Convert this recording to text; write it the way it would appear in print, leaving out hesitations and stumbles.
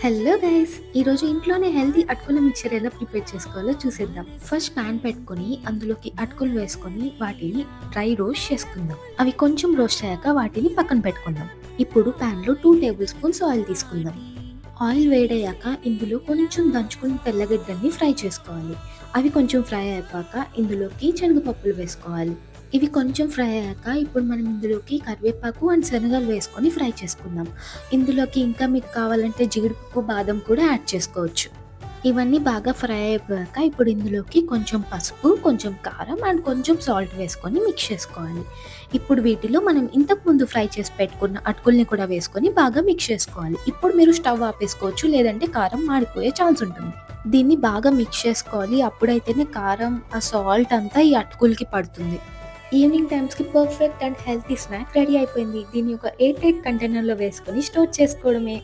Hello guys! ఈరోజు ఇంట్లోనే healthy అటుకుల మిక్చర్ ఎలా ప్రిపేర్ చేసుకోవాలో చూసేద్దాం. ఫస్ట్ పాన్ పెట్టుకొని అందులోకి అటుకులు వేసుకొని వాటిని డ్రై రోస్ట్ చేసుకుందాం. అవి కొంచెం రోస్ట్ అయ్యాక వాటిని పక్కన పెట్టుకుందాం. ఇప్పుడు పాన్‌లో 2 టేబుల్ స్పూన్స్ ఆయిల్ తీసుకుందాం. ఆయిల్ వేడయ్యాక ఇందులో కొంచెం దంచుకున్న తెల్లగడ్డల్ని ఫ్రై చేసుకోవాలి. అవి కొంచెం ఫ్రై అయిపోయాక ఇందులోకి శనగపప్పులు వేసుకోవాలి. ఇవి కొంచెం ఫ్రై అయ్యాక ఇప్పుడు మనం ఇందులోకి కరివేపాకు అండ్ శనగలు వేసుకొని ఫ్రై చేసుకుందాం. ఇందులోకి ఇంకా మీకు కావాలంటే జీడిపప్పు, బాదం కూడా యాడ్ చేసుకోవచ్చు. ఇవన్నీ బాగా ఫ్రై అయిపోయాక ఇప్పుడు ఇందులోకి కొంచెం పసుపు, కొంచెం కారం అండ్ కొంచెం సాల్ట్ వేసుకొని మిక్స్ చేసుకోవాలి. ఇప్పుడు వీటిలో మనం ఇంతకుముందు ఫ్రై చేసి పెట్టుకున్న అటుకుల్ని కూడా వేసుకొని బాగా మిక్స్ చేసుకోవాలి. ఇప్పుడు మీరు స్టవ్ ఆపేసుకోవచ్చు, లేదంటే కారం మాడిపోయే ఛాన్స్ ఉంటుంది. దీన్ని బాగా మిక్స్ చేసుకోవాలి. అప్పుడైతేనే కారం, ఆ సాల్ట్ అంతా ఈ అటుకులకి పడుతుంది. ఈవినింగ్ టైమ్స్‌కి perfect and healthy snack ready అయిపోయింది. దీన్ని ఒక ఎయిర్ టైట్ కంటైనర్‌లో వేసుకొని స్టోర్ చేసుకోవడమే.